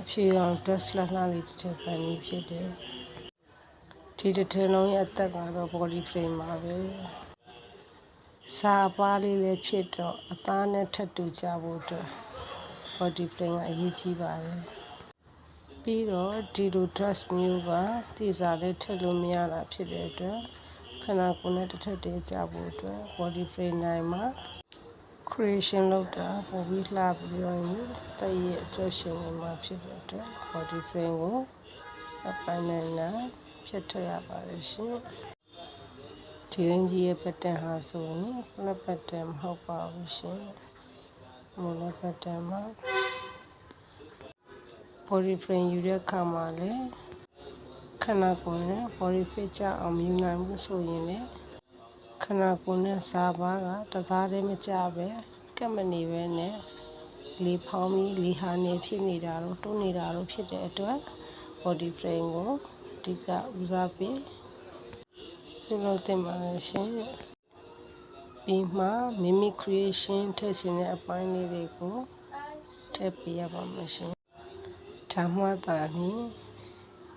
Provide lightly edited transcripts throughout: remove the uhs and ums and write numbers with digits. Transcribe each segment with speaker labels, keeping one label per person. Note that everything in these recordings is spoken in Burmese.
Speaker 1: အဖြေအောင် dress လှလှလေးတစ်ထည်ပန်ပြီးဖြစ်တယ်ဒီတစ်ထည်လုံးရဲ့အသက်ကတော့ body frame ပါပဲစာအပါးလေးလည်းဖြစ်တော့အသားနဲ့ထပ်တူကြဖို့အတွက် body frame ကအရေးကြီးပါတယ်ပြီးတော့ဒီလို dress မျိုးကတိစားလည်းထည့်လို့မရတာဖြစ်တဲ့အတွက်ခန္ဓာကိုယ်နဲ့တစ်ထပ်တည်းကြဖို့အတွက် body frame နိုင်မှာ creation လုပ်တာပိုပြီးလှပြီးတော့တည့်ရဲ့အကျရှင်နေမှာဖြစ်တဲ့အတွက် body frame ကိုအပိုင်းနဲ့ဖြတ်ထွက်ရပါတယ်ရှင်ဒီရင်းကြီးရဲ့ pattern ဟာဆိုရင် flat pattern မဟုတ်ပါဘူးရှင်မူလ pattern မှာ body frame ယူတဲ့အခါမှာလည်းခန္ဓာကိုယ်နဲ့ body fit ကြအောင်ယူနိုင်မှုဆိုရင်လည်းခန္ဓာကိုယ်နဲ့စာပါးကတသားတည်းမကြပဲကပ်မနေပဲနဲ့လေဖောင်းပြီးလေဟာနေဖြစ်နေတာတော့တိုးနေတာတော့ဖြစ်တဲ့အတွက် body frame ကိုအဓိကဦးစားပေးပြုလုပ်သင့်ပါတယ်ရှင်ပြီးမှမိမိ creation ထည့်ရှင်တဲ့အပိုင်းလေးတွေကိုထည့်ပေးရပါမယ်ရှင်ဒါမှသာလျှင်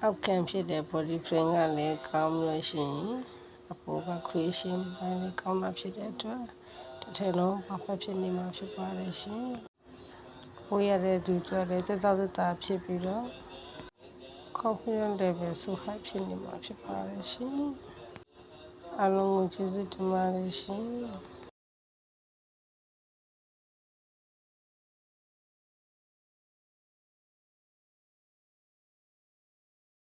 Speaker 1: အောက်ခံဖြစ်တဲ့ body frame ကလည်းကောင်းလို့ရှိရင်အပေါ်က creation ပိုင်းလေးကောင်းတာဖြစ်တဲ့အတွက်တစ်ထည်လုံး perfect ဖြစ်နေမှာဖြစ်ပါတယ်ရှင်ဝေးရတဲ့သူတွေလည်းသက်သာဖြစ်ပြီးတော့ confident level ဆို high ဖြစ်နေမှာဖြစ်ပါတယ်ရှင်အားလုံးကိုကျေးဇူးတင်ပါတယ်ရှင်